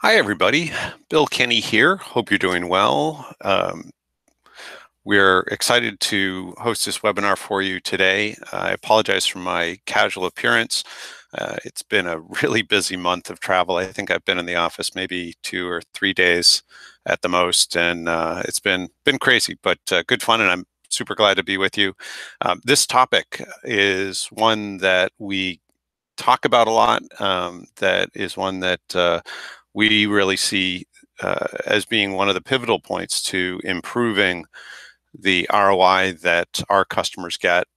Hi, everybody. Bill Kenny here. Hope you're doing well. We're excited to host this webinar for you today. I apologize for my casual appearance. It's been a really busy month of travel. I think I've been in the office maybe 2 or 3 days at the most, and it's been crazy, but good fun, and I'm super glad to be with you. This topic is one that we talk about a lot. That is one that we really see as being one of the pivotal points to improving the ROI that our customers get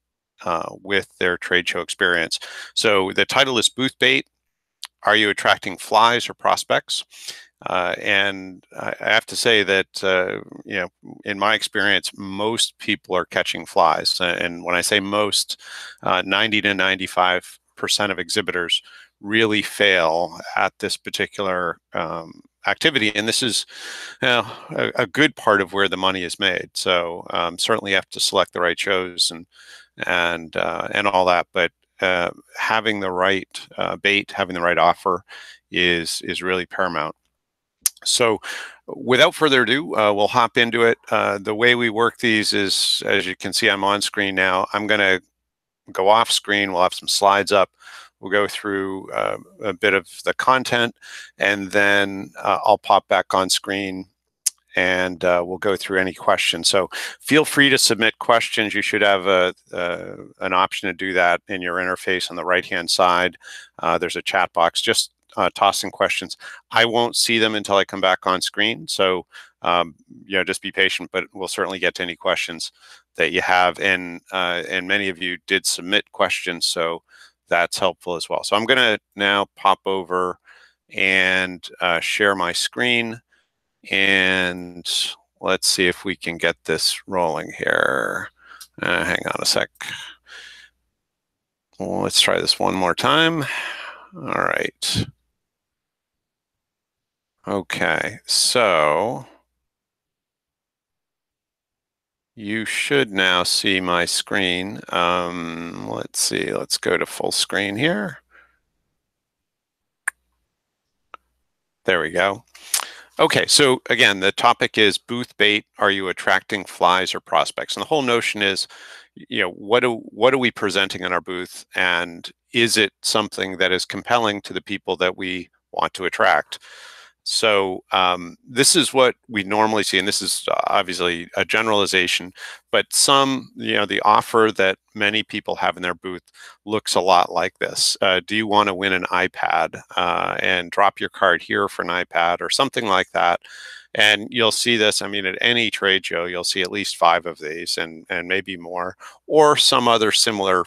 with their trade show experience. So the title is Booth Bait. Are you attracting flies or prospects? And I have to say that, in my experience, most people are catching flies. And when I say most, 90 to 95% of exhibitors really fail at this particular activity. And this is a good part of where the money is made. So certainly you have to select the right shows and all that. But having the right bait, having the right offer is really paramount. So without further ado, we'll hop into it. The way we work these is, as you can see, I'm on screen now. I'm going to go off screen. We'll have some slides up. We'll go through a bit of the content, and then I'll pop back on screen and we'll go through any questions. So feel free to submit questions. You should have an option to do that in your interface on the right-hand side. There's a chat box. Just toss in questions. I won't see them until I come back on screen. So, just be patient, but we'll certainly get to any questions that you have. And many of you did submit questions, so that's helpful as well. So I'm going to now pop over and share my screen. And let's see if we can get this rolling here. Hang on a sec. Well, let's try this one more time. All right. Okay, so you should now see my screen. Let's see, let's go to full screen here. There we go. Okay, so again, the topic is booth bait. Are you attracting flies or prospects? And the whole notion is, what are we presenting in our booth, and is it something that is compelling to the people that we want to attract? So this is what we normally see, and this is obviously a generalization, but the offer that many people have in their booth looks a lot like this. Do you want to win an iPad and drop your card here for an iPad or something like that? And you'll see this, I mean, at any trade show, you'll see at least 5 of these and maybe more, or some other similar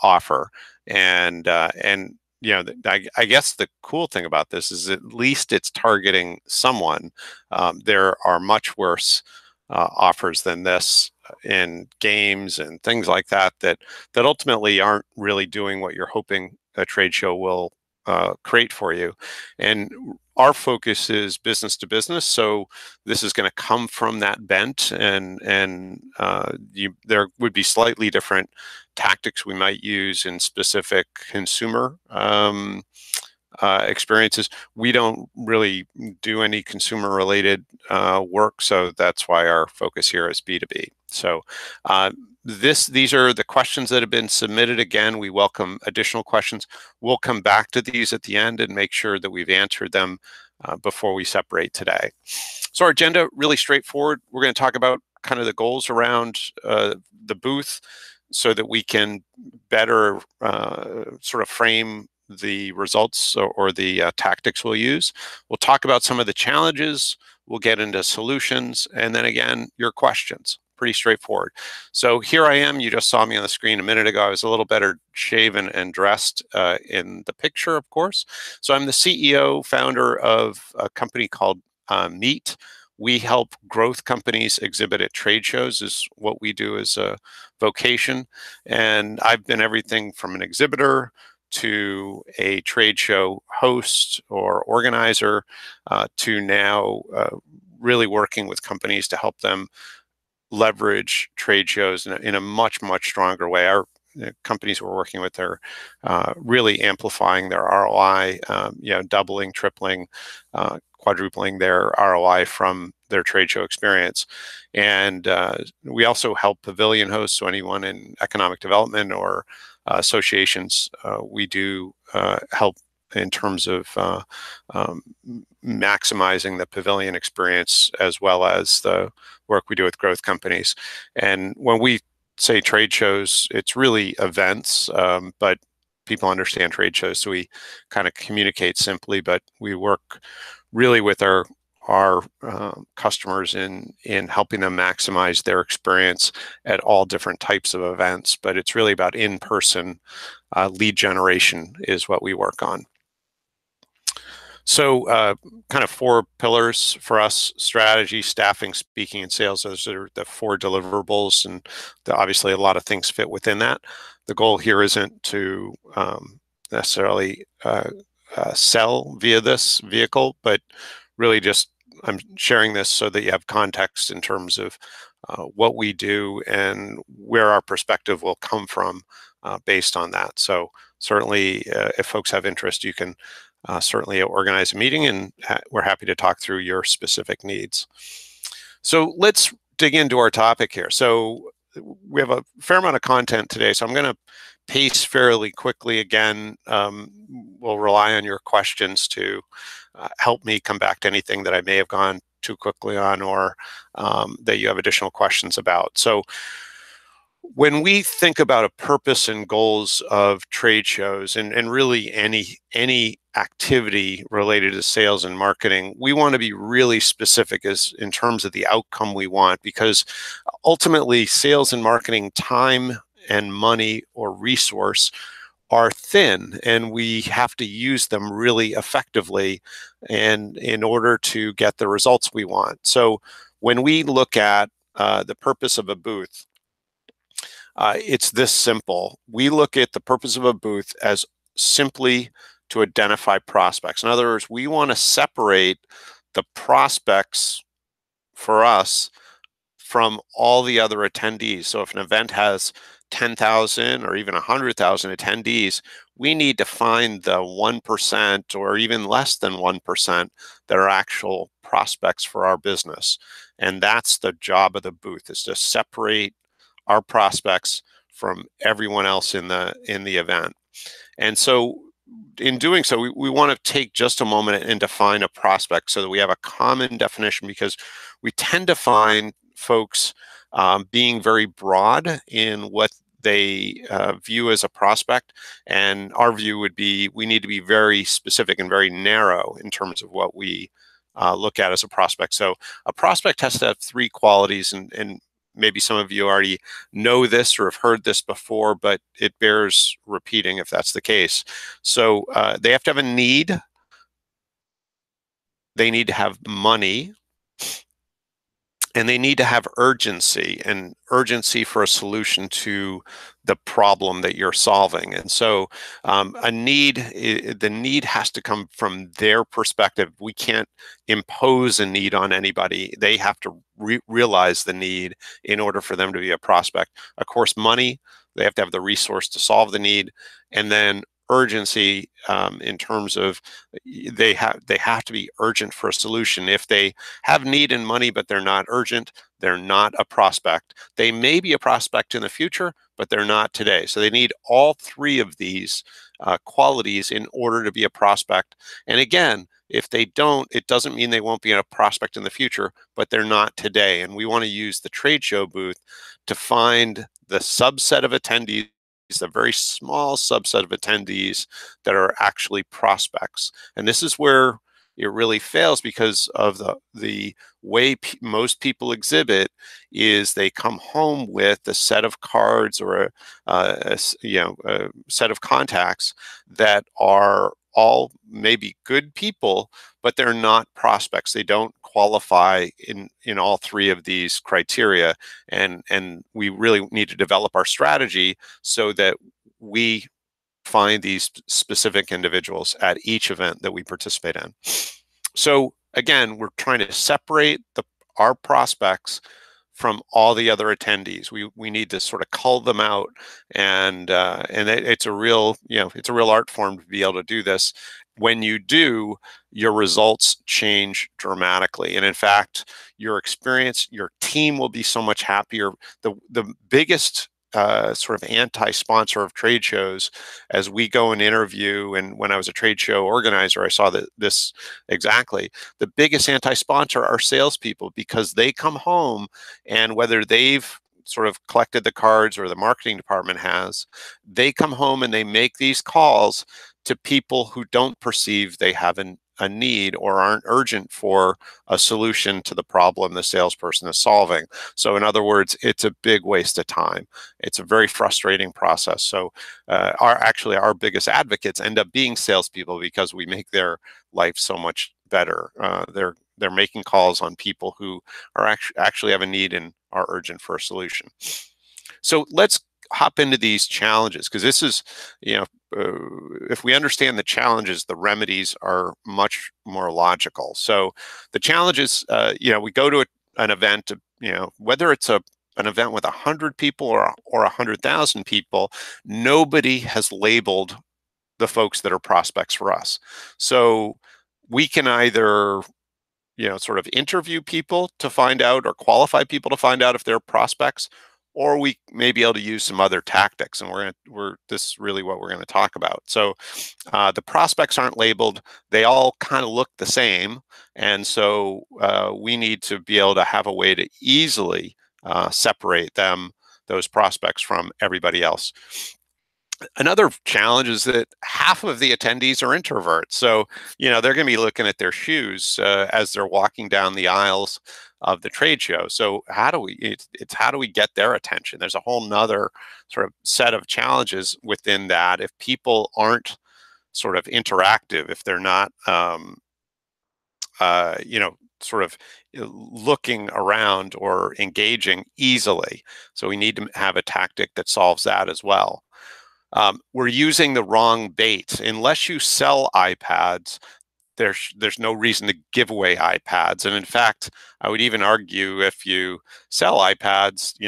offer. And I guess the cool thing about this is at least it's targeting someone. There are much worse offers than this in games and things like that ultimately aren't really doing what you're hoping a trade show will create for you. And our focus is business to business, so this is going to come from that bent, and there would be slightly different tactics we might use in specific consumer experiences. We don't really do any consumer related work, so that's why our focus here is B2B. So these are the questions that have been submitted. Again, we welcome additional questions. We'll come back to these at the end and make sure that we've answered them before we separate today. So our agenda, really straightforward. We're going to talk about kind of the goals around the booth so that we can better sort of frame the results or the tactics we'll use. We'll talk about some of the challenges. We'll get into solutions, and then again, your questions. Pretty straightforward. So here I am. You just saw me on the screen a minute ago. I was a little better shaven and dressed in the picture, of course. So I'm the CEO, founder of a company called Meet. We help growth companies exhibit at trade shows, is what we do as a vocation. And I've been everything from an exhibitor to a trade show host or organizer to now really working with companies to help them leverage trade shows in a much, much stronger way. Our companies we're working with are really amplifying their ROI, doubling, tripling, quadrupling their ROI from their trade show experience. And we also help pavilion hosts, so anyone in economic development or associations, we do help in terms of maximizing the pavilion experience, as well as the work we do with growth companies. And when we say trade shows, it's really events, but people understand trade shows, so we kind of communicate simply, but we work really with our customers in helping them maximize their experience at all different types of events. But it's really about in-person lead generation is what we work on. So kind of 4 pillars for us: strategy, staffing, speaking, and sales. Those are the 4 deliverables, and obviously a lot of things fit within that. The goal here isn't to necessarily sell via this vehicle, but really just I'm sharing this so that you have context in terms of what we do and where our perspective will come from based on that. So certainly if folks have interest, you can certainly organize a meeting, and we're happy to talk through your specific needs. So let's dig into our topic here. So we have a fair amount of content today, so I'm going to pace fairly quickly. Again, we'll rely on your questions to help me come back to anything that I may have gone too quickly on, or that you have additional questions about. So when we think about a purpose and goals of trade shows, and really any activity related to sales and marketing, we want to be really specific as in terms of the outcome we want, because ultimately sales and marketing time and money or resource are thin, and we have to use them really effectively and in order to get the results we want. So when we look at the purpose of a booth, it's this simple. We look at the purpose of a booth as simply to identify prospects. In other words, we want to separate the prospects for us from all the other attendees. So if an event has 10,000 or even 100,000 attendees, we need to find the 1% or even less than 1% that are actual prospects for our business. And that's the job of the booth, is to separate our prospects from everyone else in the event. And so in doing so, we want to take just a moment and define a prospect so that we have a common definition, because we tend to find folks being very broad in what they view as a prospect. And our view would be we need to be very specific and very narrow in terms of what we look at as a prospect. So a prospect has to have 3 qualities, and maybe some of you already know this or have heard this before, but it bears repeating if that's the case. So they have to have a need, they need to have money, and they need to have urgency, and urgency for a solution to the problem that you're solving. And so the need has to come from their perspective. We can't impose a need on anybody. They have to realize the need in order for them to be a prospect. Of course, money, they have to have the resource to solve the need. And then urgency in terms of they have to be urgent for a solution. If they have need and money but they're not urgent, they're not a prospect. They may be a prospect in the future, but they're not today. So they need all 3 of these qualities in order to be a prospect. And again, if they don't, it doesn't mean they won't be a prospect in the future, but they're not today. And we want to use the trade show booth to find the subset of attendees, a very small subset of attendees that are actually prospects. And this is where it really fails, because of the way most people exhibit is they come home with a set of cards or a set of contacts that are all maybe good people, but they're not prospects. They don't qualify in all 3 of these criteria, and we really need to develop our strategy so that we find these specific individuals at each event that we participate in. So again, we're trying to separate our prospects from all the other attendees. We need to sort of cull them out, and it's a real art form to be able to do this. When you do, your results change dramatically. And in fact, your experience, your team will be so much happier. The biggest sort of anti-sponsor of trade shows, as we go and interview, and when I was a trade show organizer, I saw this exactly. The biggest anti-sponsor are salespeople, because they come home, and whether they've sort of collected the cards or the marketing department has, they come home and they make these calls to people who don't perceive they have a need or aren't urgent for a solution to the problem the salesperson is solving. So in other words, it's a big waste of time. It's a very frustrating process. So our biggest advocates end up being salespeople, because we make their life so much better. They're making calls on people who are actually have a need and are urgent for a solution. So let's hop into these challenges, because this is, if we understand the challenges, the remedies are much more logical. So the challenges, we go to an event, whether it's an event with 100 people or 100,000 people, nobody has labeled the folks that are prospects for us. So we can either sort of interview people to find out, or qualify people to find out if they're prospects, or we may be able to use some other tactics. And this is really what we're going to talk about. So the prospects aren't labeled. They all kind of look the same. And so we need to be able to have a way to easily separate those prospects from everybody else. Another challenge is that half of the attendees are introverts. So, they're going to be looking at their shoes as they're walking down the aisles of the trade show. So how do we get their attention? There's a whole nother sort of set of challenges within that. If people aren't sort of interactive, if they're not, sort of looking around or engaging easily. So we need to have a tactic that solves that as well. We're using the wrong bait. Unless you sell iPads, there's no reason to give away iPads. And in fact, I would even argue, if you sell iPads,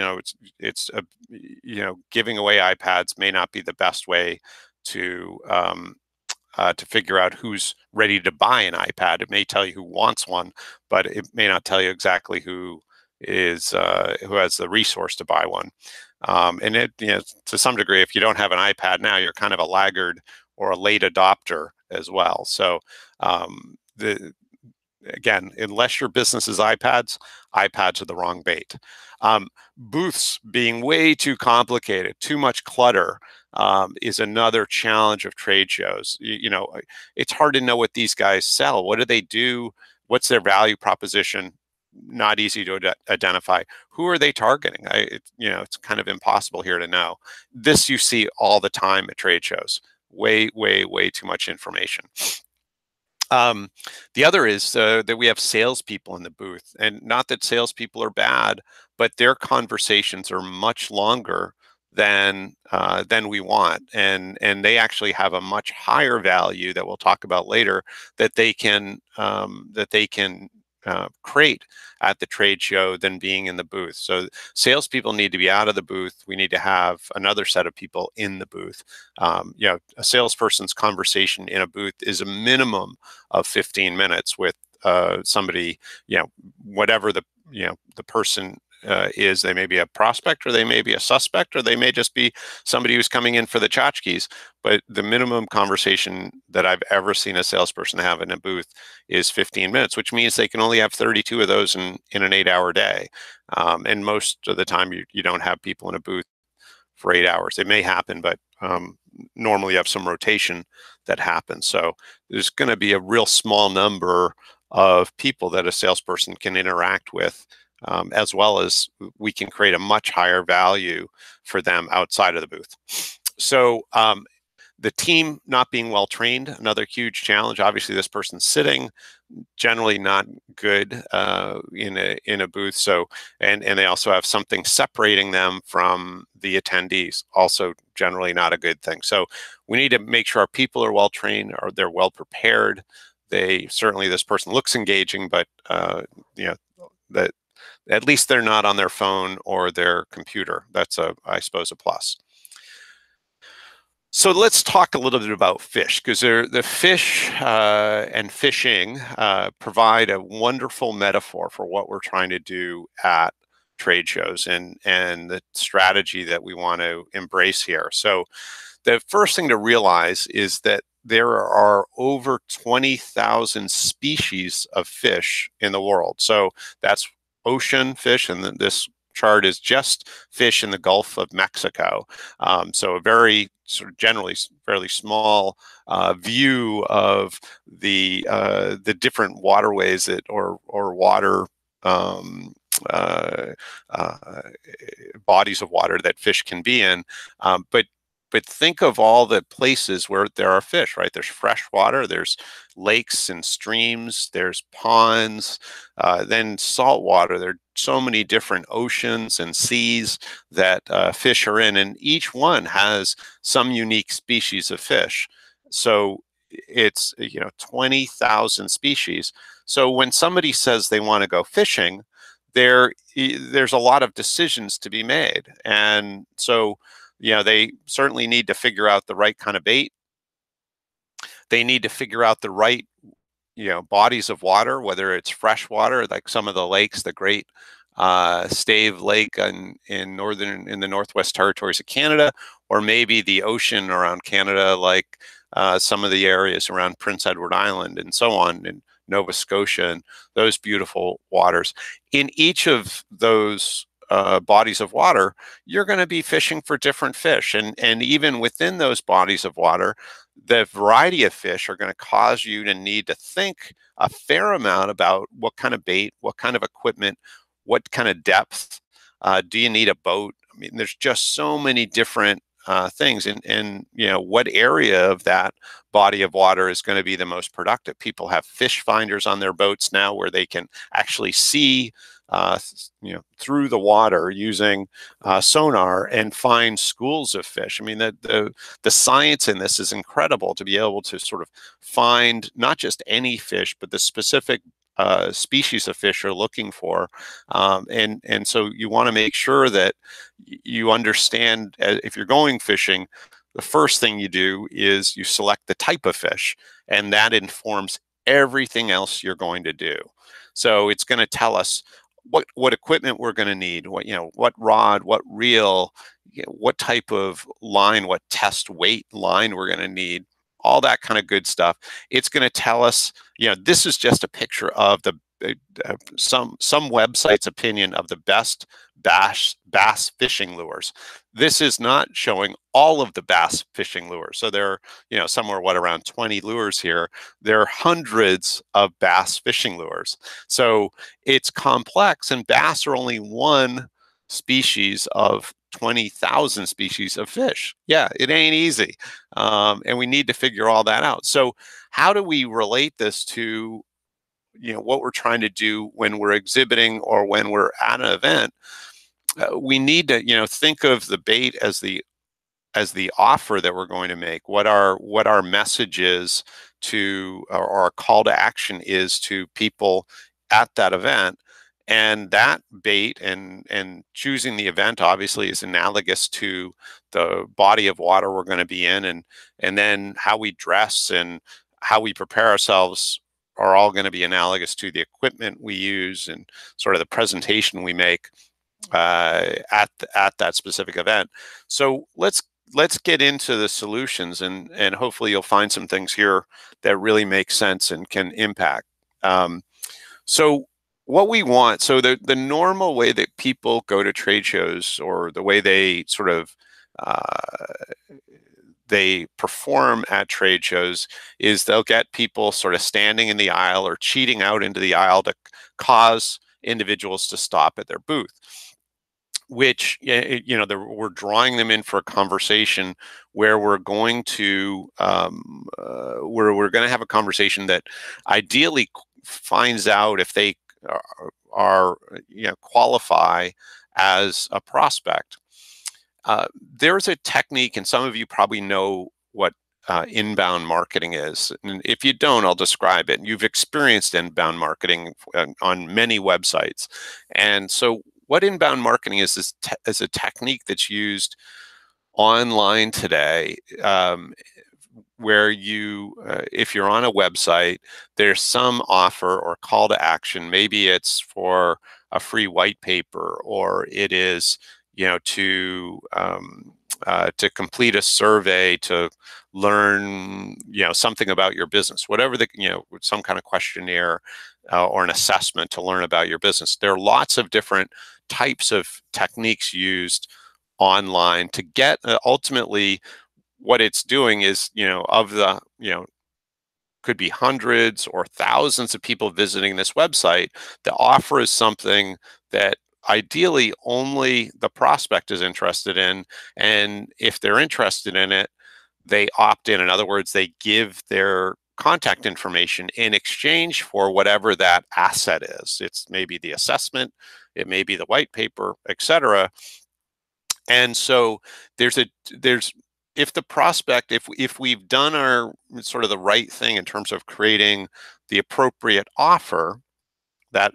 giving away iPads may not be the best way to figure out who's ready to buy an iPad. It may tell you who wants one, but it may not tell you exactly who has the resource to buy one. And to some degree, if you don't have an iPad now, you're kind of a laggard or a late adopter as well. So again, unless your business is iPads are the wrong bait. Booths being way too complicated, too much clutter, is another challenge of trade shows. It's hard to know what these guys sell. What do they do? What's their value proposition? Not easy to identify. Who are they targeting? It's kind of impossible here to know. This you see all the time at trade shows. Way, way, way too much information. The other is that we have salespeople in the booth, and not that salespeople are bad, but their conversations are much longer than we want, and they actually have a much higher value that we'll talk about later, that they can create at the trade show than being in the booth. So salespeople need to be out of the booth. We need to have another set of people in the booth. A salesperson's conversation in a booth is a minimum of 15 minutes with somebody, whatever the person is. They may be a prospect, or they may be a suspect, or they may just be somebody who's coming in for the tchotchkes. But the minimum conversation that I've ever seen a salesperson have in a booth is 15 minutes, which means they can only have 32 of those in an 8-hour day. And most of the time, you don't have people in a booth for 8 hours. It may happen, but normally you have some rotation that happens. So there's going to be a real small number of people that a salesperson can interact with, as well as we can create a much higher value for them outside of the booth. So the team not being well trained, another huge challenge. Obviously, this person's sitting, generally not good in a booth. So and they also have something separating them from the attendees, also generally not a good thing. So we need to make sure our people are well trained, or they're well prepared. This person looks engaging, but that at least they're not on their phone or their computer. That's I suppose, a plus. So let's talk a little bit about fish, because the fish and fishing provide a wonderful metaphor for what we're trying to do at trade shows and the strategy that we want to embrace here. So the first thing to realize is that there are over 20,000 species of fish in the world. So that's ocean fish, and this chart is just fish in the Gulf of Mexico. So a very sort of generally fairly small view of the different waterways that or water um, uh, uh, bodies of water that fish can be in. But think of all the places where there are fish, right? There's fresh water, there's lakes and streams, there's ponds, then salt water. There are so many different oceans and seas that fish are in, and each one has some unique species of fish. So it's 20,000 species. So when somebody says they want to go fishing, there's a lot of decisions to be made, and so they certainly need to figure out the right kind of bait. They need to figure out the right, bodies of water, whether it's fresh water, like some of the lakes, the Great Stave Lake in the Northwest Territories of Canada, or maybe the ocean around Canada, like some of the areas around Prince Edward Island and so on, in Nova Scotia, and those beautiful waters. In each of those bodies of water, you're going to be fishing for different fish, and even within those bodies of water, the variety of fish are going to cause you to need to think a fair amount about what kind of bait, what kind of equipment, what kind of depth. Do you need a boat? I mean, there's just so many different things, and what area of that body of water is going to be the most productive. People have fish finders on their boats now, where they can actually see through the water using sonar and find schools of fish. I mean, the science in this is incredible, to be able to sort of find not just any fish, but the specific species of fish you're looking for. And so you want to make sure that you understand, if you're going fishing, the first thing you do is you select the type of fish, and that informs everything else you're going to do. So it's going to tell us what equipment we're going to need, what rod, what reel, what type of line, what test weight line we're going to need, all that kind of good stuff. It's going to tell us, this is just a picture of the some website's opinion of the best bass fishing lures. This is not showing all of the bass fishing lures. So there are, somewhere around 20 lures here. There are hundreds of bass fishing lures. So it's complex, and bass are only one species of 20,000 species of fish. Yeah, it ain't easy. And we need to figure all that out. So how do we relate this to what we're trying to do when we're exhibiting or when we're at an event? We need to think of the bait as the offer that we're going to make, what our message is to, or our call to action is to people at that event. And that bait and choosing the event obviously is analogous to the body of water we're going to be in, and then how we dress and how we prepare ourselves are all going to be analogous to the equipment we use and sort of the presentation we make at that specific event. So let's get into the solutions, and hopefully you'll find some things here that really make sense and can impact. So what we want, so the normal way that people go to trade shows, or the way they sort of they perform at trade shows, is they'll get people sort of standing in the aisle or cheating out into the aisle to cause individuals to stop at their booth, which we're drawing them in for a conversation where we're going to have a conversation that ideally finds out if they are qualify as a prospect. There's a technique, and some of you probably know what inbound marketing is. And if you don't, I'll describe it. You've experienced inbound marketing on many websites. And so what inbound marketing is a technique that's used online today, where you, if you're on a website, there's some offer or call to action. Maybe it's for a free white paper, or it is, to complete a survey to learn, something about your business, whatever some kind of questionnaire or an assessment to learn about your business. There are lots of different types of techniques used online to get ultimately what it's doing is, of the, could be hundreds or thousands of people visiting this website. The offer is something that ideally only the prospect is interested in. And if they're interested in it, they opt in. In other words, they give their contact information in exchange for whatever that asset is. It's maybe the assessment, it may be the white paper, etc. And so there's if the prospect, if we've done our sort of the right thing in terms of creating the appropriate offer, that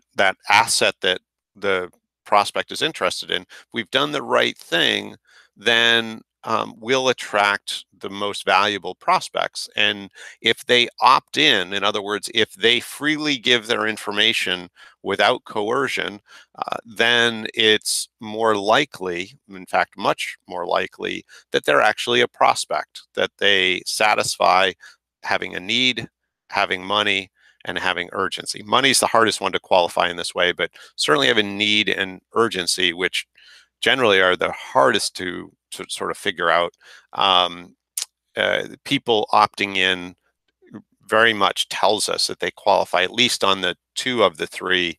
asset that the prospect is interested in, if we've done the right thing, then we'll attract the most valuable prospects. And if they opt in other words, if they freely give their information without coercion, then it's more likely, in fact, much more likely, that they're actually a prospect, that they satisfy having a need, having money, and having urgency. Money is the hardest one to qualify in this way, but certainly having need and urgency, which generally are the hardest to sort of figure out. People opting in very much tells us that they qualify at least on the two of the three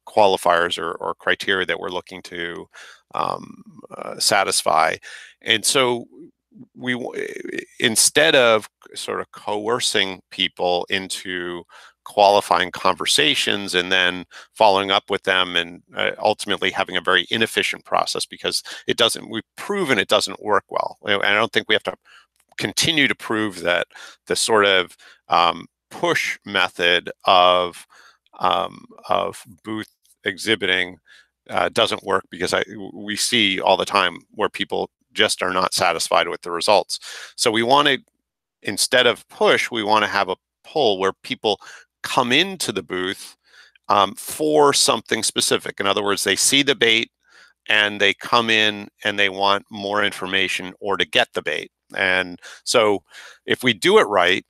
qualifiers or criteria that we're looking to satisfy. And so we, instead of sort of coercing people into qualifying conversations and then following up with them and ultimately having a very inefficient process, because we've proven it doesn't work well. And I don't think we have to continue to prove that the sort of push method of booth exhibiting doesn't work, because we see all the time where people just are not satisfied with the results. So we want to, instead of push, we want to have a pull where people come into the booth for something specific. In other words, they see the bait and they come in and they want more information or to get the bait. And so if we do it right,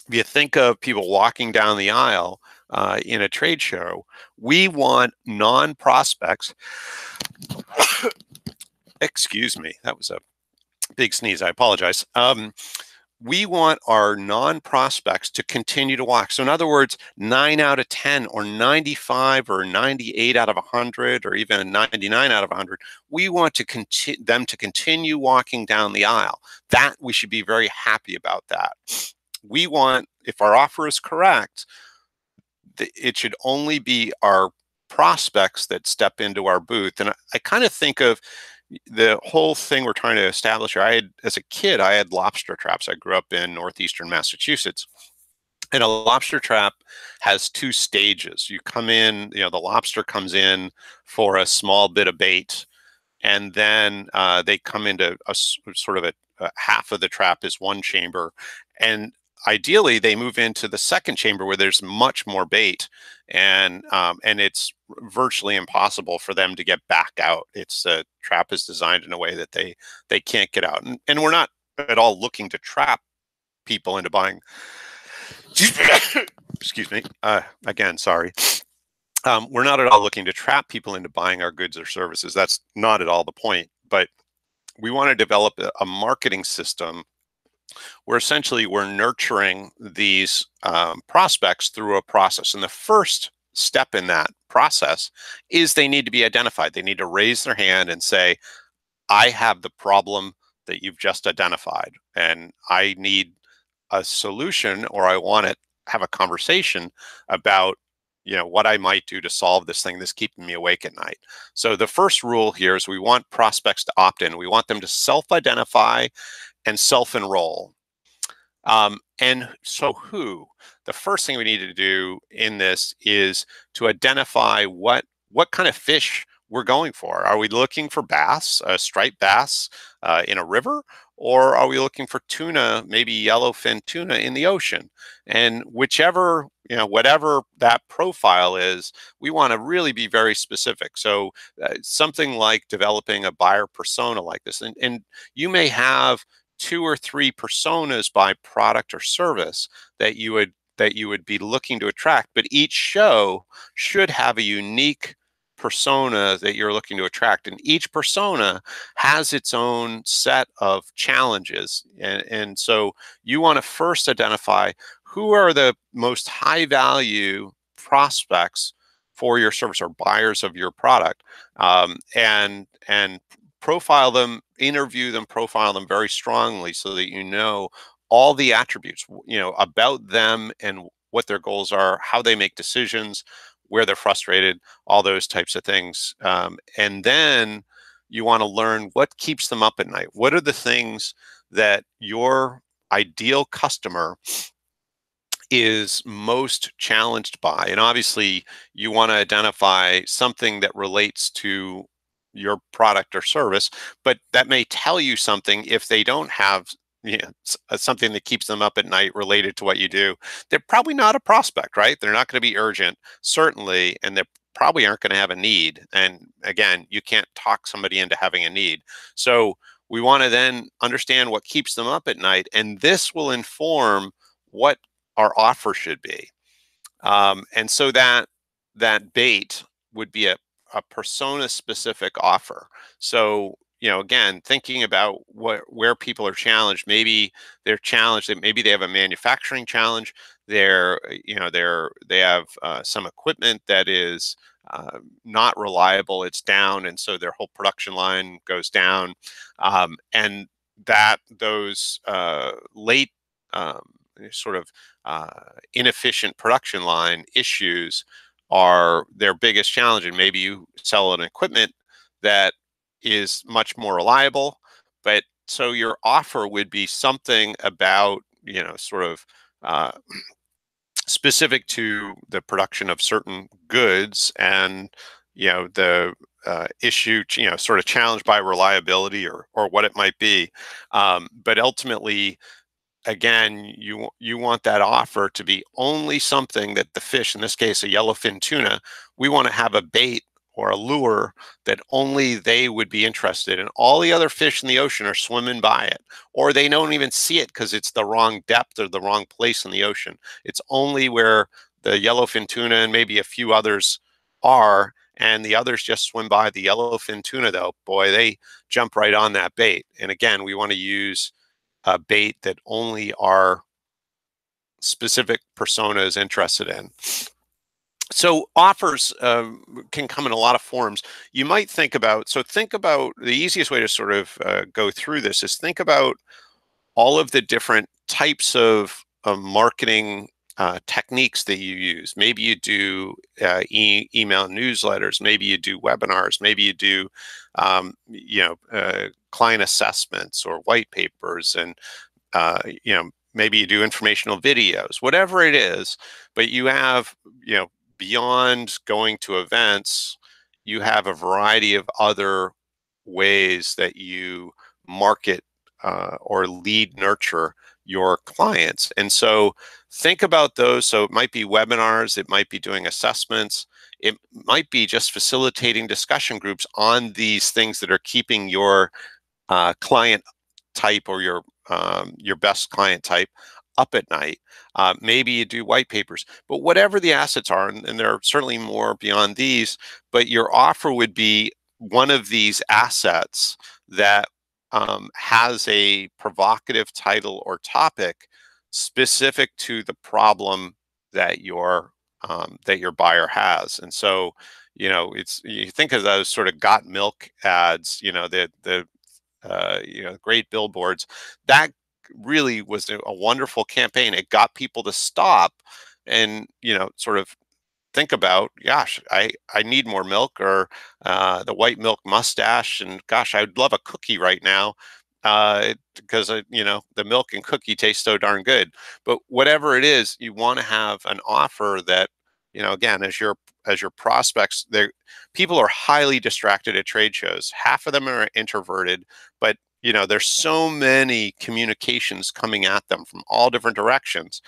if you think of people walking down the aisle in a trade show, we want non-prospects. Excuse me, that was a big sneeze. I apologize. We want our non-prospects to continue to walk. So in other words, 9 out of 10 or 95 or 98 out of 100 or even 99 out of 100, we want them to continue walking down the aisle. That we should be very happy about that. We want, if our offer is correct, it should only be our prospects that step into our booth. And I kind of think of the whole thing we're trying to establish here. As a kid, I had lobster traps. I grew up in northeastern Massachusetts. And a lobster trap has two stages. You come in, the lobster comes in for a small bit of bait, and then they come into a sort of a half of the trap is one chamber. And ideally, they move into the second chamber where there's much more bait, and it's virtually impossible for them to get back out. It's a trap is designed in a way that they can't get out, and we're not at all looking to trap people into buying. Excuse me. Again, sorry. We're not at all looking to trap people into buying our goods or services. That's not at all the point. But we want to develop a marketing system where essentially we're nurturing these prospects through a process. And the first step in that process is they need to be identified. They need to raise their hand and say, I have the problem that you've just identified, and I need a solution, or I want to have a conversation about what I might do to solve this thing that's keeping me awake at night. So the first rule here is we want prospects to opt in. We want them to self-identify and self-enroll. And so the first thing we need to do in this is to identify what kind of fish we're going for. Are we looking for bass, striped bass in a river, or are we looking for tuna, maybe yellowfin tuna in the ocean? And whichever, whatever that profile is, we want to really be very specific. So something like developing a buyer persona like this, and you may have two or three personas by product or service that you would be looking to attract, but each show should have a unique persona that you're looking to attract, and each persona has its own set of challenges. And so you want to first identify who are the most high value prospects for your service or buyers of your product, and profile them, interview them, profile them very strongly so that you know all the attributes, about them and what their goals are, how they make decisions, where they're frustrated, all those types of things. And then you want to learn what keeps them up at night. What are the things that your ideal customer is most challenged by? And obviously, you want to identify something that relates to your product or service, but that may tell you something if they don't have, something that keeps them up at night related to what you do. They're probably not a prospect, right? They're not going to be urgent, certainly, and they probably aren't going to have a need. And again, you can't talk somebody into having a need. So we want to then understand what keeps them up at night, and this will inform what our offer should be. And so that bait would be a persona specific offer. So, again, thinking about where people are challenged, maybe they're challenged that maybe they have a manufacturing challenge. They have some equipment that is not reliable. It's down, and so their whole production line goes down. And that those late sort of uh, inefficient production line issues are their biggest challenge. And maybe you sell an equipment that is much more reliable, but so your offer would be something about, sort of specific to the production of certain goods, and the issue, sort of challenged by reliability or what it might be. But ultimately, again, you want that offer to be only something that the fish, in this case a yellowfin tuna, we want to have a bait or a lure that only they would be interested in. All the other fish in the ocean are swimming by it, or they don't even see it because it's the wrong depth or the wrong place in the ocean. It's only where the yellowfin tuna and maybe a few others are, and the others just swim by. The yellowfin tuna, though, boy, they jump right on that bait. And again, we want to use a bait that only our specific persona is interested in. So offers can come in a lot of forms. You might think about the easiest way to sort of go through this is think about all of the different types of marketing techniques that you use. Maybe you do email newsletters. Maybe you do webinars. Maybe you do, client assessments or white papers, and maybe you do informational videos, whatever it is. But you have, beyond going to events, you have a variety of other ways that you market or lead nurture your clients. And so think about those. So it might be webinars, it might be doing assessments, it might be just facilitating discussion groups on these things that are keeping your client type or your best client type up at night. Maybe you do white papers, but whatever the assets are, and there are certainly more beyond these, but your offer would be one of these assets that has a provocative title or topic specific to the problem that your buyer has. And so, you think of those sort of got milk ads, great billboards. That really was a wonderful campaign. It got people to stop and, sort of think about, gosh, I need more milk, or the white milk mustache, and gosh, I'd love a cookie right now because the milk and cookie taste so darn good. But whatever it is, you want to have an offer that, again, as your your prospects, people are highly distracted at trade shows. Half of them are introverted, but there's so many communications coming at them from all different directions.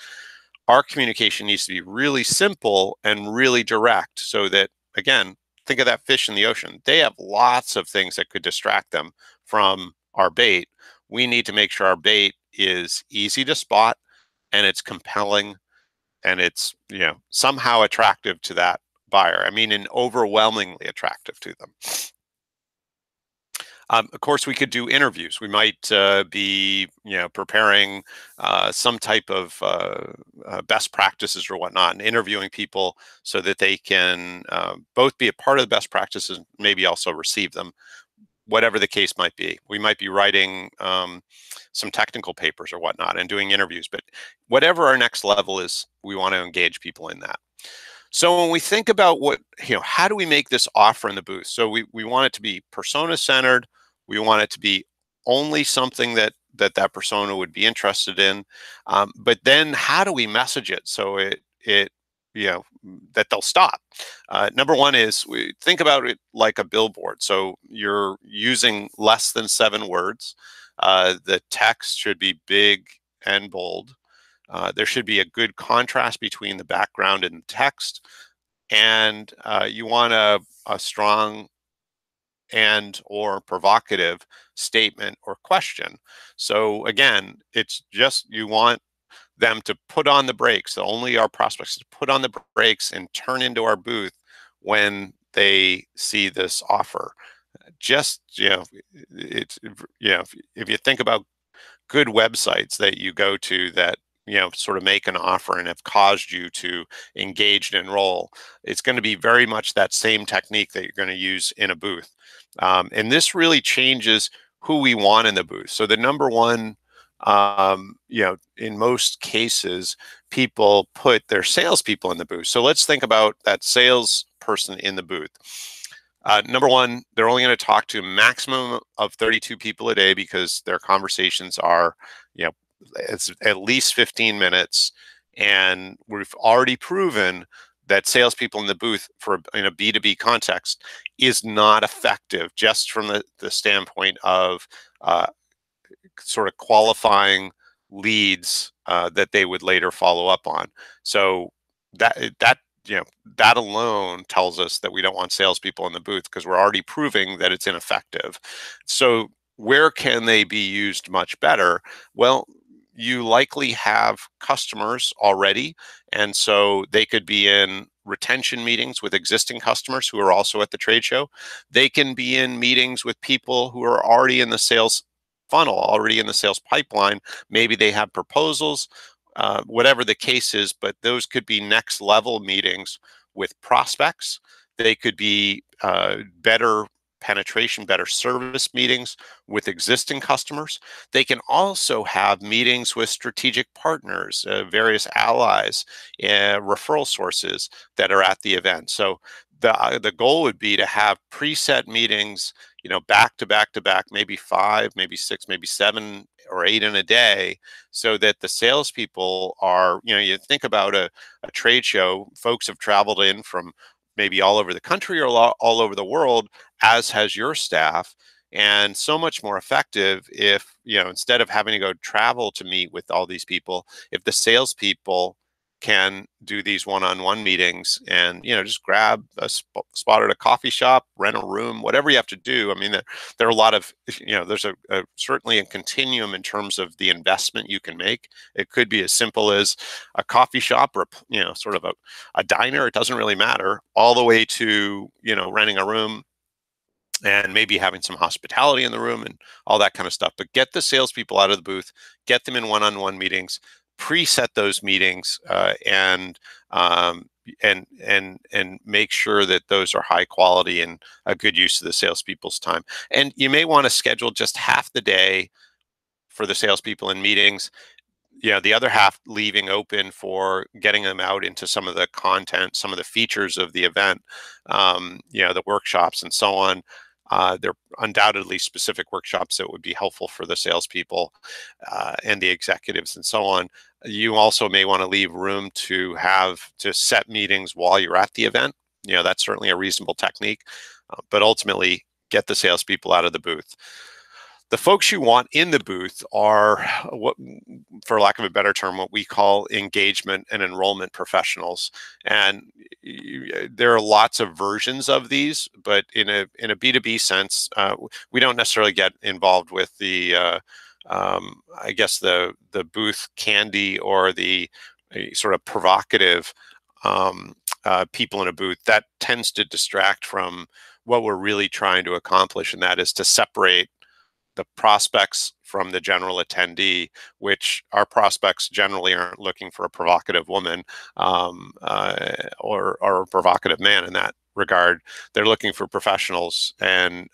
Our communication needs to be really simple and really direct, so that, again, think of that fish in the ocean. They have lots of things that could distract them from our bait. We need to make sure our bait is easy to spot, and it's compelling, and it's somehow attractive to that buyer. I mean, and overwhelmingly attractive to them. Of course, we could do interviews. We might be, preparing some type of best practices or whatnot, and interviewing people so that they can both be a part of the best practices, maybe also receive them, whatever the case might be. We might be writing some technical papers or whatnot and doing interviews, but whatever our next level is, we want to engage people in that. So when we think about how do we make this offer in the booth? So we want it to be persona centered. We want it to be only something that persona would be interested in. But then how do we message it so it that they'll stop? Number one is, we think about it like a billboard. So you're using less than 7 words. The text should be big and bold. There should be a good contrast between the background and the text, and you want a strong and or provocative statement or question. So again, it's just, you want them to put on the brakes. Only our prospects to put on the brakes and turn into our booth when they see this offer. Just it's if you think about good websites that you go to that sort of make an offer and have caused you to engage and enroll, it's going to be very much that same technique that you're going to use in a booth. And this really changes who we want in the booth. So the number one, in most cases, people put their salespeople in the booth. So let's think about that salesperson in the booth. Number one, they're only going to talk to a maximum of 32 people a day, because their conversations are, it's at least 15 minutes. And we've already proven that salespeople in the booth in a B2B context is not effective, just from the standpoint of sort of qualifying leads that they would later follow up on. So that alone tells us that we don't want salespeople in the booth, because we're already proving that it's ineffective. So where can they be used much better? Well, you likely have customers already, and so they could be in retention meetings with existing customers who are also at the trade show. They can be in meetings with people who are already in the sales funnel, already in the sales pipeline. Maybe they have proposals, whatever the case is, but those could be next level meetings with prospects. They could be better penetration, better service meetings with existing customers. They can also have meetings with strategic partners, various allies, referral sources that are at the event. So the goal would be to have preset meetings, back to back to back, maybe 5, maybe 6, maybe 7 or 8 in a day, so that the salespeople are, you think about a trade show, folks have traveled in from maybe all over the country or all over the world, as has your staff. And so much more effective if, instead of having to go travel to meet with all these people, if the salespeople can do these one-on-one meetings and, just grab a spot at a coffee shop, rent a room, whatever you have to do. I mean, there are a lot of, there's certainly a continuum in terms of the investment you can make. It could be as simple as a coffee shop, or, sort of a diner. It doesn't really matter, all the way to, renting a room and maybe having some hospitality in the room and all that kind of stuff. But get the salespeople out of the booth, get them in one-on-one meetings, preset those meetings, and make sure that those are high quality and a good use of the salespeople's time. And you may want to schedule just half the day for the salespeople in meetings, the other half leaving open for getting them out into some of the content, some of the features of the event, the workshops and so on. There are undoubtedly specific workshops that would be helpful for the salespeople and the executives and so on. You also may want to leave room to set meetings while you're at the event. that's certainly a reasonable technique, but ultimately get the salespeople out of the booth. The folks you want in the booth are what, for lack of a better term, what we call engagement and enrollment professionals. And there are lots of versions of these, but in a B2B sense, we don't necessarily get involved with the I guess the booth candy or the sort of provocative people in a booth. That tends to distract from what we're really trying to accomplish, and that is to separate the prospects from the general attendee, which our prospects generally aren't looking for a provocative woman or a provocative man in that regard. They're looking for professionals, and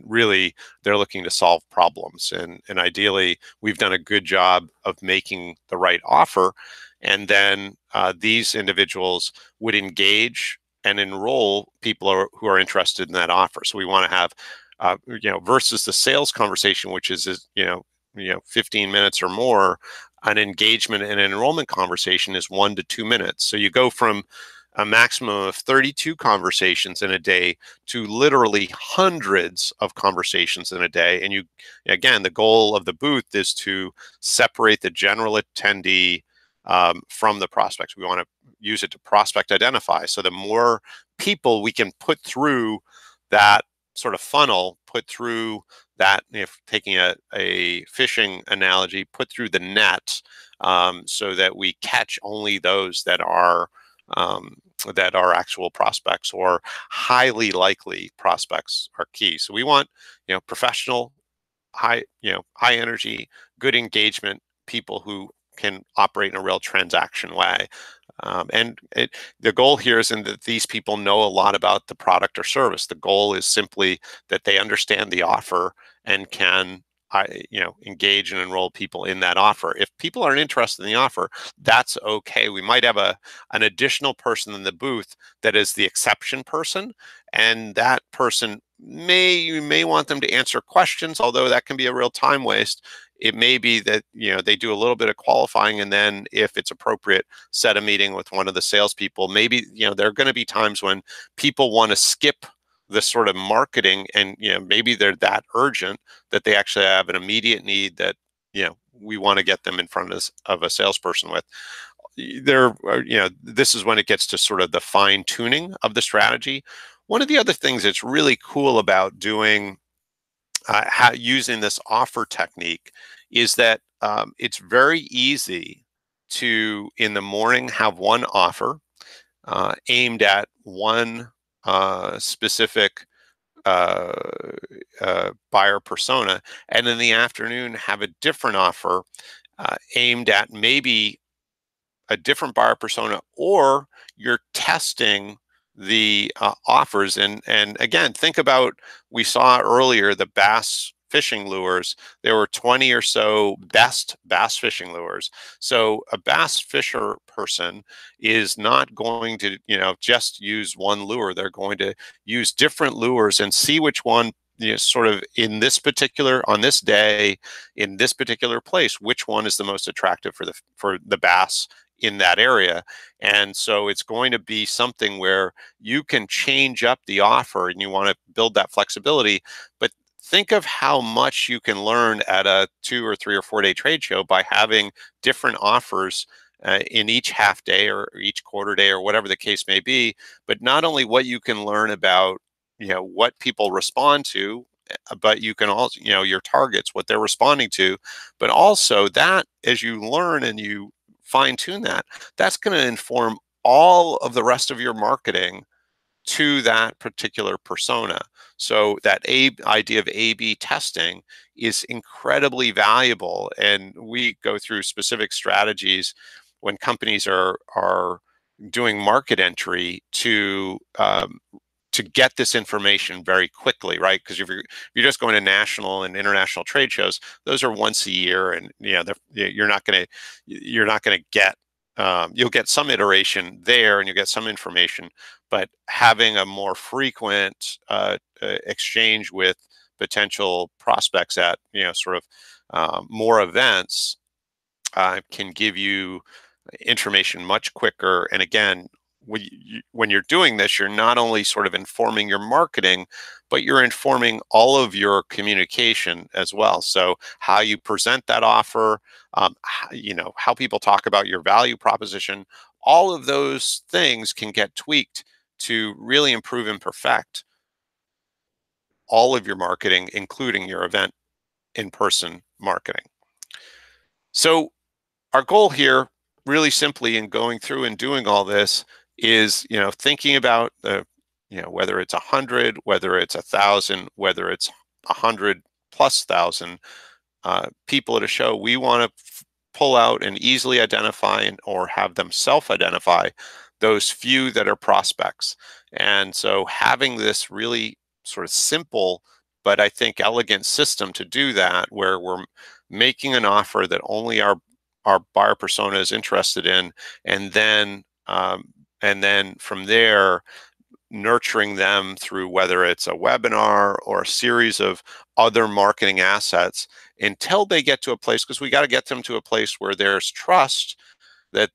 really they're looking to solve problems. And ideally, we've done a good job of making the right offer, and then these individuals would engage and enroll people who are interested in that offer. So we want to have versus the sales conversation, which is 15 minutes or more. An engagement and enrollment conversation is 1 to 2 minutes. So you go from a maximum of 32 conversations in a day to literally hundreds of conversations in a day. And again, the goal of the booth is to separate the general attendee from the prospects. We want to use it to prospect identify. So the more people we can put through that sort of funnel, put through that, if taking a fishing analogy, put through the net, so that we catch only those that are actual prospects or highly likely prospects are key. So we want professional, high energy, good engagement people who can operate in a real transaction way. And the goal here isn't that these people know a lot about the product or service. The goal is simply that they understand the offer and can engage and enroll people in that offer. If people aren't interested in the offer, that's okay. We might have an additional person in the booth that is the exception person, and that person you may want them to answer questions, although that can be a real time waste. It may be that they do a little bit of qualifying, and then if it's appropriate, set a meeting with one of the salespeople. Maybe there are going to be times when people want to skip the sort of marketing, and maybe they're that urgent that they actually have an immediate need that we want to get them in front of a salesperson with. This is when it gets to sort of the fine tuning of the strategy. One of the other things that's really cool about doing using this offer technique is that it's very easy to, in the morning, have one offer aimed at one specific buyer persona, and in the afternoon have a different offer aimed at maybe a different buyer persona, or you're testing the offers. And again, think about, we saw earlier the bass fishing lures. There were 20 or so best bass fishing lures. So a bass fisher person is not going to just use one lure. They're going to use different lures and see which one sort of on this day, in this particular place, which one is the most attractive for the bass in that area. And so it's going to be something where you can change up the offer, and you want to build that flexibility. But think of how much you can learn at a 2 or 3 or 4 day trade show by having different offers in each half day or each quarter day or whatever the case may be. But not only what you can learn about what people respond to, but you can also your targets, what they're responding to, but also that as you learn and you fine tune that, that's going to inform all of the rest of your marketing to that particular persona. So that idea of A/B testing is incredibly valuable, and we go through specific strategies when companies are doing market entry to get this information very quickly, right? Because if you're just going to national and international trade shows, those are once a year, and you're not going to get. You'll get some iteration there, and you'll get some information, but having a more frequent exchange with potential prospects at sort of more events can give you information much quicker. And again, when you're doing this, you're not only sort of informing your marketing, but you're informing all of your communication as well. So how you present that offer, how people talk about your value proposition, all of those things can get tweaked to really improve and perfect all of your marketing, including your event in-person marketing. So our goal here, really simply in going through and doing all this, is thinking about whether it's 100, whether it's 1,000, whether it's 100+ thousand people at a show. We want to pull out and easily identify or have them self-identify those few that are prospects. And so having this really sort of simple but I think elegant system to do that, where we're making an offer that only our buyer persona is interested in, and then from there nurturing them through whether it's a webinar or a series of other marketing assets until they get to a place, because we got to get them to a place where there's trust that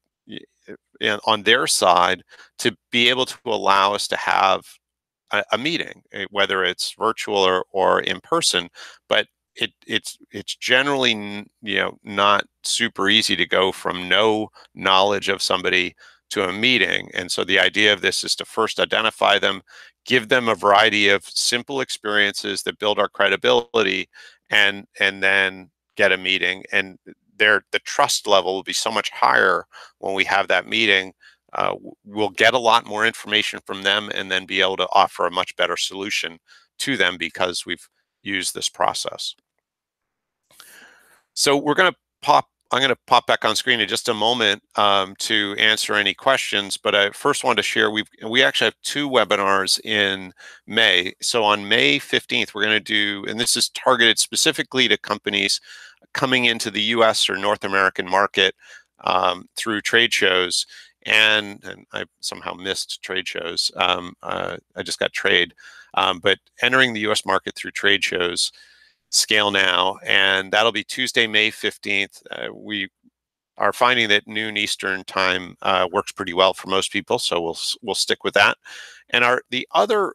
on their side to be able to allow us to have a meeting, whether it's virtual or in person. But it's generally not super easy to go from no knowledge of somebody to a meeting. And so the idea of this is to first identify them, give them a variety of simple experiences that build our credibility, and then get a meeting. And the trust level will be so much higher when we have that meeting. We'll get a lot more information from them and then be able to offer a much better solution to them because we've used this process. So I'm going to pop back on screen in just a moment to answer any questions. But I first want to share, we actually have 2 webinars in May. So on May 15th, we're going to do, and this is targeted specifically to companies coming into the US or North American market through trade shows. And I somehow missed trade shows. I just got trade. But entering the US market through trade shows, Scale Now, and that'll be Tuesday, May 15th. We are finding that noon Eastern time works pretty well for most people, so we'll stick with that. And the other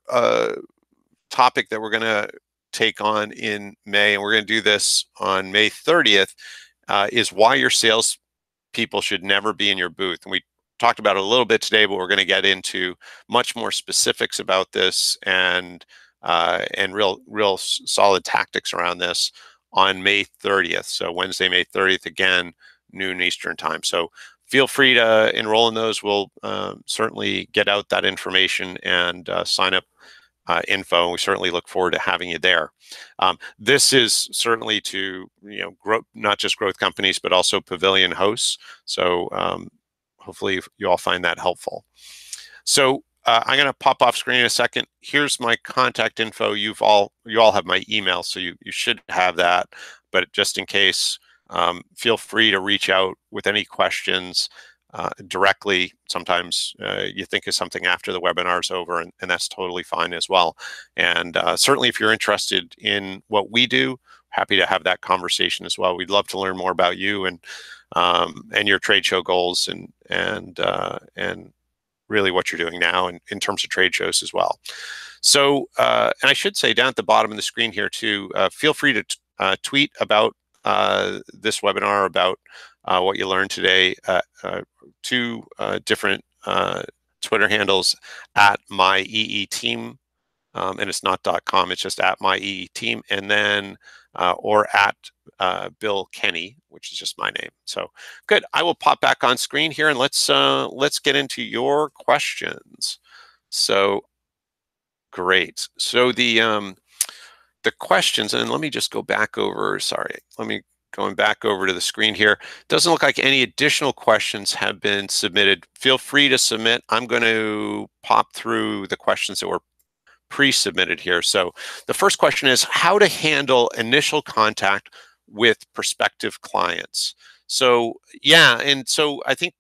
topic that we're going to take on in May, and we're going to do this on May 30th, is why your sales people should never be in your booth. And we talked about it a little bit today, but we're going to get into much more specifics about this and real solid tactics around this on May 30th. So Wednesday, May 30th, again, noon Eastern time. So feel free to enroll in those. We'll certainly get out that information and sign up info. And we certainly look forward to having you there. This is certainly to grow, not just growth companies, but also pavilion hosts. So hopefully you all find that helpful. So I'm going to pop off screen in a second. Here's my contact info. You all have my email, so you should have that. But just in case, feel free to reach out with any questions directly. Sometimes you think of something after the webinar's over, and that's totally fine as well. And certainly if you're interested in what we do, happy to have that conversation as well. We'd love to learn more about you and your trade show goals and really what you're doing now in terms of trade shows as well. So, and I should say down at the bottom of the screen here too, feel free to tweet about this webinar, about what you learned today. 2 different Twitter handles, at @myEEteam, and it's not .com, it's just at @myEEteam, and then or at Bill Kenny, which is just my name. So good. I will pop back on screen here and let's get into your questions. So great. So the questions, and let me just go back over. Sorry, going back over to the screen here. Doesn't look like any additional questions have been submitted. Feel free to submit. I'm going to pop through the questions that were pre-submitted here. So the first question is how to handle initial contact with prospective clients. So yeah, and so I think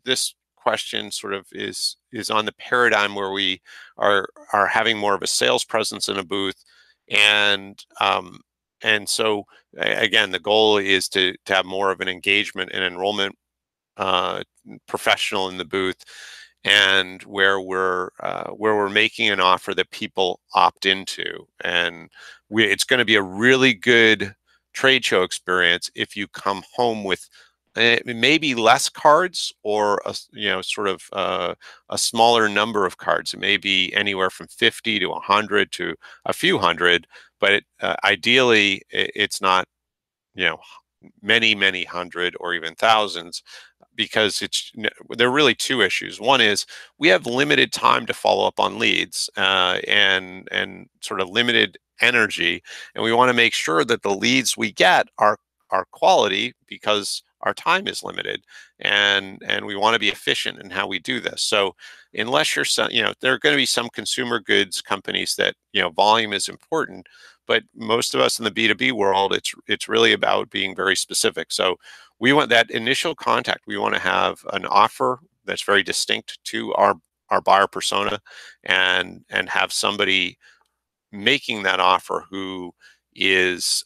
this question sort of is on the paradigm where we are having more of a sales presence in a booth, and so again, the goal is to have more of an engagement and enrollment professional in the booth. and where we're making an offer that people opt into. And it's going to be a really good trade show experience if you come home with maybe less cards, or a smaller number of cards. It may be anywhere from 50 to 100 to a few hundred, but ideally it's not, many hundred or even thousands, because there are really two issues. One is we have limited time to follow up on leads, and sort of limited energy, and we want to make sure that the leads we get are quality, because our time is limited, and we want to be efficient in how we do this. So unless there are going to be some consumer goods companies that, volume is important, but most of us in the B2B world, it's really about being very specific. So we want that initial contact. We want to have an offer that's very distinct to our buyer persona, and have somebody making that offer who is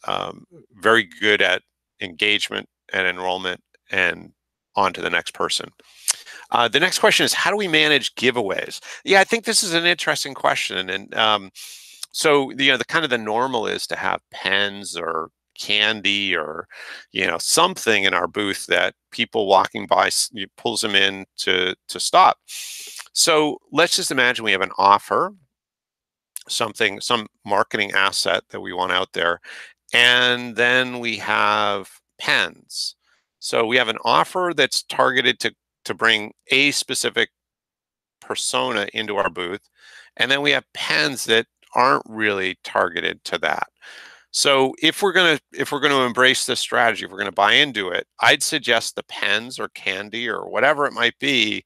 very good at engagement and enrollment, and on to the next person. The next question is, how do we manage giveaways? Yeah, I think this is an interesting question. And so, the kind of the normal is to have pens or candy, or, something in our booth that people walking by pulls them in to stop. So let's just imagine we have an offer, some marketing asset that we want out there, and then we have pens. So we have an offer that's targeted to bring a specific persona into our booth, and then we have pens that aren't really targeted to that. So if we're gonna embrace this strategy, if we're gonna buy into it, I'd suggest the pens or candy or whatever it might be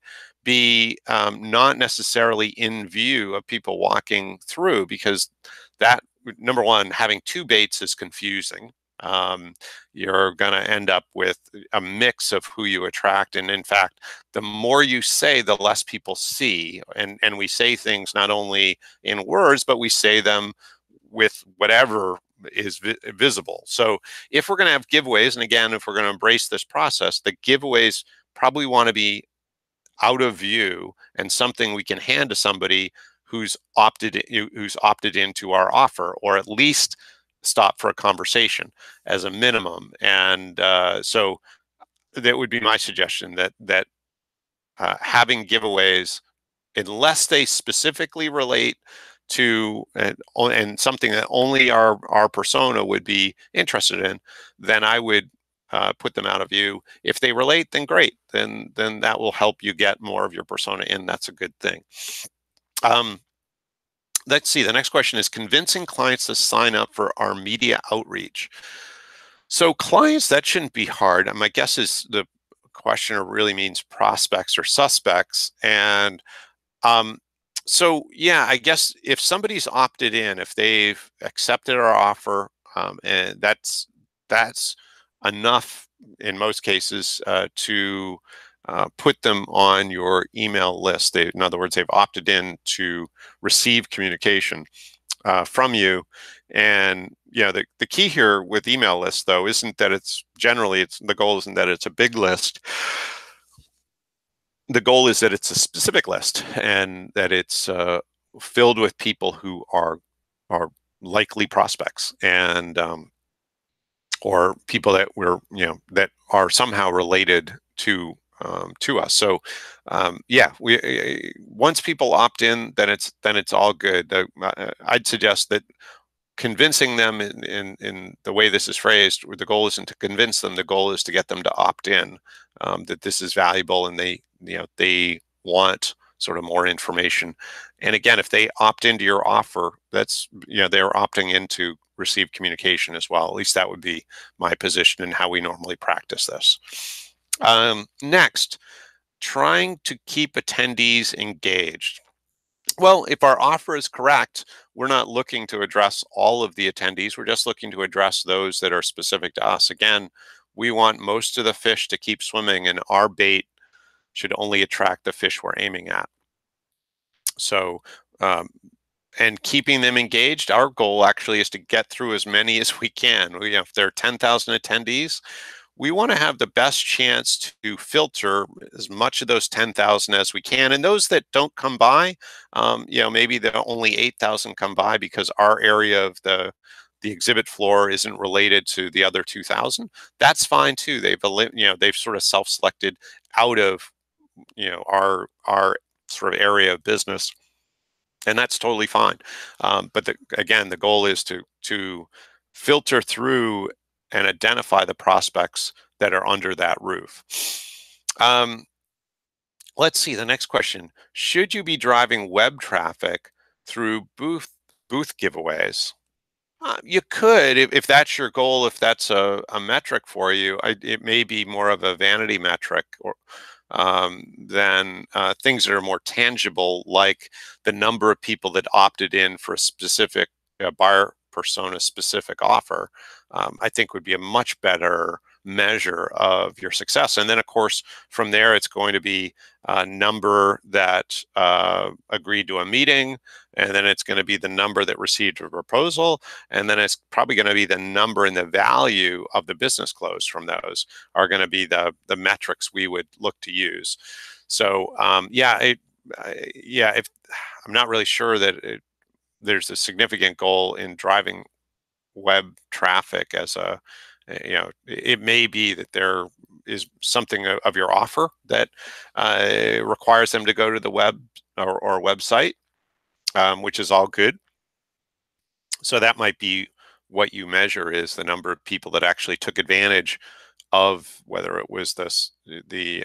not necessarily in view of people walking through, because that, number one, having two baits is confusing. You're going to end up with a mix of who you attract, and in fact, the more you say, the less people see. And we say things not only in words, but we say them with whatever is visible. So if we're going to have giveaways, and again, if we're going to embrace this process, the giveaways probably want to be out of view, and something we can hand to somebody who's opted into our offer, or at least stop for a conversation as a minimum. And so that would be my suggestion, that having giveaways, unless they specifically relate to and something that only our persona would be interested in, then I would put them out of view. If they relate, then great. Then that will help you get more of your persona in. That's a good thing. Um, let's see. The next question is convincing clients to sign up for our media outreach. So clients, that shouldn't be hard. My guess is the questioner really means prospects or suspects. And so yeah, I guess if somebody's opted in, if they've accepted our offer, and that's enough in most cases to put them on your email list. In other words, they've opted in to receive communication from you. And the key here with email lists, though, isn't that it's the goal isn't that it's a big list. The goal is that it's a specific list, and that it's filled with people who are likely prospects, and or people that that are somehow related to us. So yeah, we once people opt in, then it's all good. I'd suggest that convincing them in the way this is phrased, where the goal isn't to convince them, the goal is to get them to opt in, that this is valuable, and they want sort of more information. And again, if they opt into your offer, that's they're opting in to receive communication as well. At least that would be my position and how we normally practice this. Next, trying to keep attendees engaged. Well, if our offer is correct, we're not looking to address all of the attendees. We're just looking to address those that are specific to us. Again, we want most of the fish to keep swimming, and our bait should only attract the fish we're aiming at. So, and keeping them engaged, our goal actually is to get through as many as we can. If there are 10,000 attendees, we want to have the best chance to filter as much of those 10,000 as we can. And those that don't come by, maybe the only 8,000 come by because our area of the exhibit floor isn't related to the other 2,000. That's fine too. They've sort of self-selected out of our sort of area of business, and that's totally fine. But again, the goal is to filter through and identify the prospects that are under that roof. Um, let's see the next question. Should you be driving web traffic through booth giveaways? You could, if that's your goal, if that's a metric for you. It may be more of a vanity metric, or than things that are more tangible, like the number of people that opted in for a specific buyer persona specific offer. I think would be a much better measure of your success. And then, of course, from there, it's going to be a number that agreed to a meeting, and then it's going to be the number that received a proposal, and then it's probably going to be the number and the value of the business close from those are going to be the metrics we would look to use. So if I'm not really sure that there's a significant goal in driving web traffic as it may be that there is something of your offer that requires them to go to the web or website, which is all good. So that might be what you measure, is the number of people that actually took advantage of, whether it was the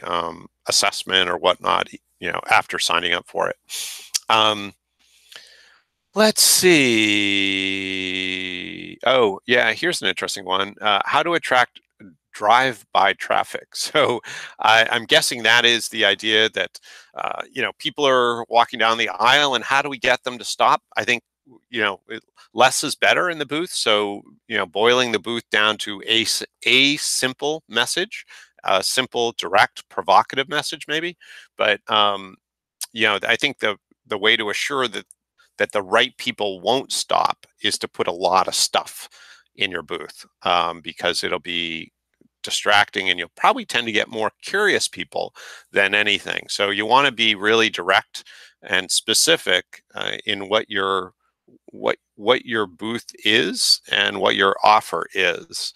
assessment or whatnot, after signing up for it. Let's see. Oh, yeah, here's an interesting one. How to attract drive-by traffic. So I'm guessing that is the idea that, people are walking down the aisle, and how do we get them to stop? I think, less is better in the booth. So, boiling the booth down to a simple message, a simple, direct, provocative message, maybe. But, I think the way to assure that the right people won't stop is to put a lot of stuff in your booth, because it'll be distracting, and you'll probably tend to get more curious people than anything. So you want to be really direct and specific in what your booth is and what your offer is.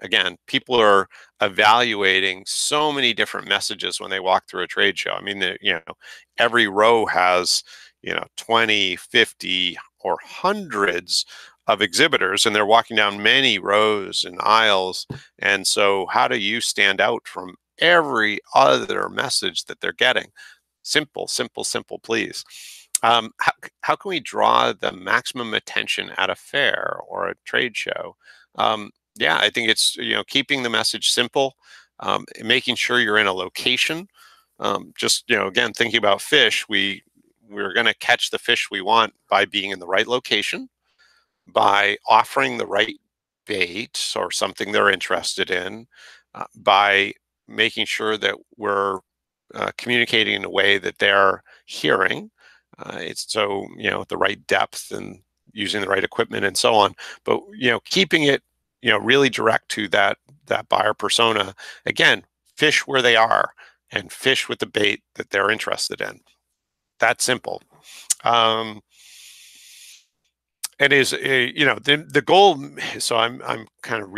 Again, people are evaluating so many different messages when they walk through a trade show. I mean, every row has 20, 50, or hundreds of exhibitors, and they're walking down many rows and aisles. And so how do you stand out from every other message that they're getting? Simple, simple, simple, please. How can we draw the maximum attention at a fair or a trade show? I think it's keeping the message simple, making sure you're in a location. Again, thinking about fish, we're going to catch the fish we want by being in the right location, by offering the right bait or something they're interested in, by making sure that we're communicating in a way that they're hearing. It's so, the right depth and using the right equipment and so on. But, keeping it, really direct to that buyer persona. Again, fish where they are and fish with the bait that they're interested in. That's simple. It is, the goal. So I'm kind of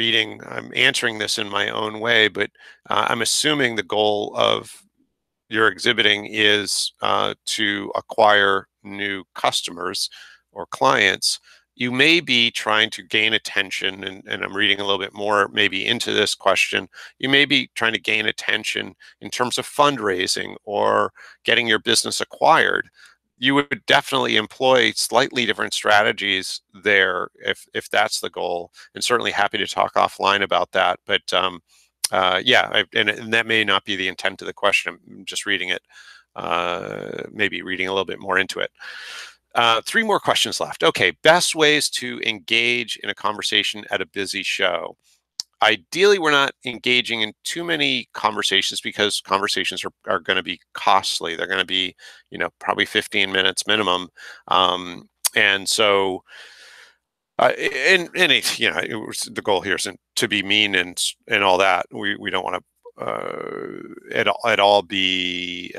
I'm answering this in my own way, but I'm assuming the goal of your exhibiting is to acquire new customers or clients. You may be trying to gain attention, and I'm reading a little bit more maybe into this question. You may be trying to gain attention in terms of fundraising or getting your business acquired. You would definitely employ slightly different strategies there if that's the goal, and certainly happy to talk offline about that. But and that may not be the intent of the question. I'm just reading it, maybe reading a little bit more into it. 3 more questions left. Okay, best ways to engage in a conversation at a busy show. Ideally, we're not engaging in too many conversations, because conversations are going to be costly. They're going to be, probably 15 minutes minimum. And so And it's, the goal here isn't to be mean and all that. We don't want to at all be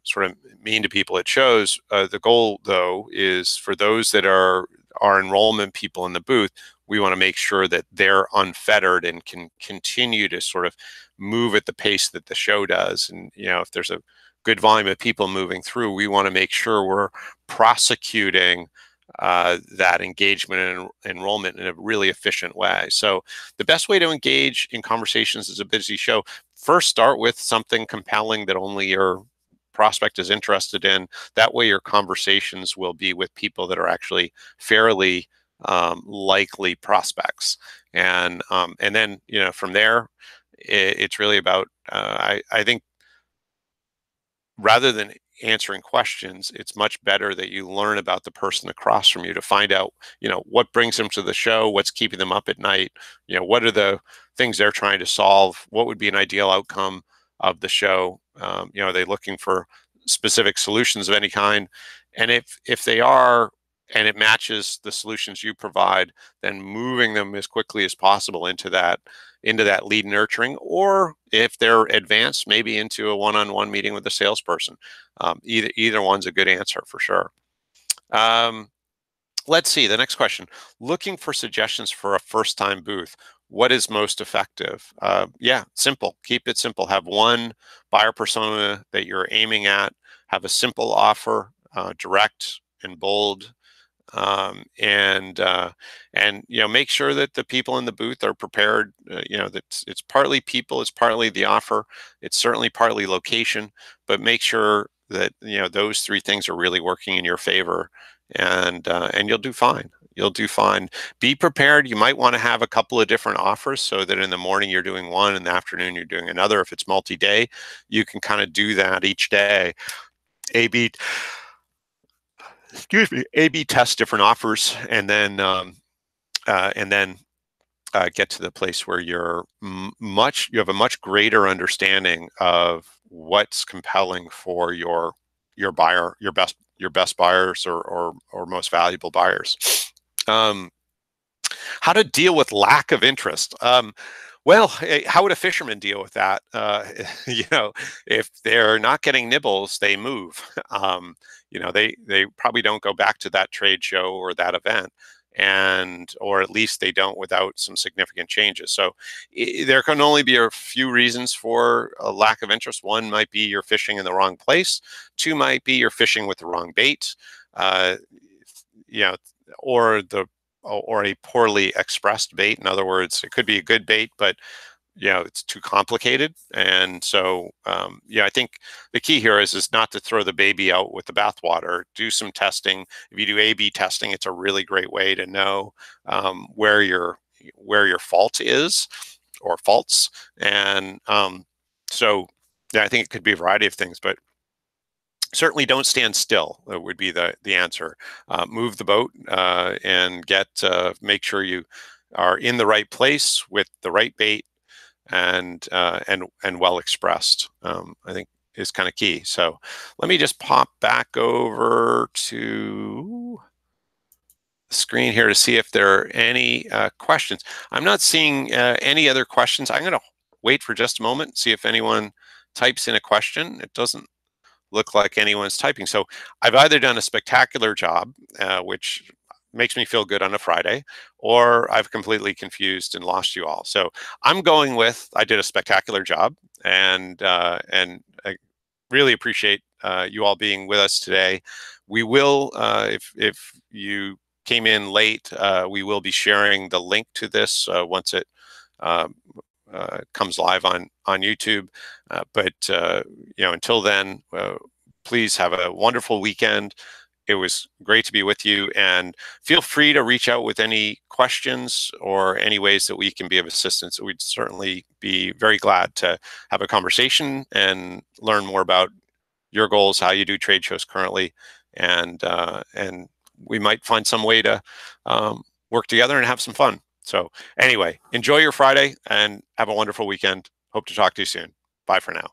sort of mean to people. It shows the goal though is for those that are our enrollment people in the booth. We want to make sure that they're unfettered and can continue to sort of move at the pace that the show does. And if there's a good volume of people moving through, we want to make sure we're prosecuting that engagement and enrollment in a really efficient way. So the best way to engage in conversations is a busy show. First, start with something compelling that only your prospect is interested in. That way your conversations will be with people that are actually fairly likely prospects. And then, from there, it's really about, I think, rather than answering questions, it's much better that you learn about the person across from you to find out, what brings them to the show, what's keeping them up at night, what are the things they're trying to solve, what would be an ideal outcome of the show. Are they looking for specific solutions of any kind? And if they are, and it matches the solutions you provide, then moving them as quickly as possible into that lead nurturing, or if they're advanced, maybe into a one-on-one meeting with a salesperson. Either one's a good answer for sure. Let's see the next question. Looking for suggestions for a first-time booth. What is most effective? Yeah, simple. Keep it simple. Have one buyer persona that you're aiming at. Have a simple offer, direct and bold. And make sure that the people in the booth are prepared. That it's partly people, it's partly the offer, it's certainly partly location, but make sure that those three things are really working in your favor, and you'll do fine. You'll do fine. Be prepared. You might want to have a couple of different offers so that in the morning you're doing one, in the afternoon you're doing another. If it's multi-day, you can kind of do that each day. A/B test different offers, and then get to the place where you have a much greater understanding of what's compelling for your buyer, your best buyers, or most valuable buyers. How to deal with lack of interest? Well, how would a fisherman deal with that? If they're not getting nibbles, they move. They probably don't go back to that trade show or that event, or at least they don't without some significant changes. So there can only be a few reasons for a lack of interest. One might be you're fishing in the wrong place. Two might be you're fishing with the wrong bait. Uh, or a poorly expressed bait. In other words, it could be a good bait, but it's too complicated. And so, I think the key here is not to throw the baby out with the bathwater. Do some testing. If you do A/B testing, it's a really great way to know where your fault is, or faults. And so, I think it could be a variety of things, but certainly don't stand still. That would be the answer. Move the boat, and make sure you are in the right place with the right bait, and well expressed. I think is kind of key. So let me just pop back over to the screen here to see if there are any questions. I'm not seeing any other questions. I'm going to wait for just a moment, see if anyone types in a question. It doesn't look like anyone's typing. So I've either done a spectacular job, which makes me feel good on a Friday, or I've completely confused and lost you all. So I'm going with I did a spectacular job, and I really appreciate you all being with us today. We will, if you came in late, we will be sharing the link to this once it comes live on YouTube. But until then, please have a wonderful weekend. It was great to be with you, and feel free to reach out with any questions or any ways that we can be of assistance. We'd certainly be very glad to have a conversation and learn more about your goals, how you do trade shows currently, and we might find some way to work together and have some fun. So anyway, enjoy your Friday and have a wonderful weekend. Hope to talk to you soon. Bye for now.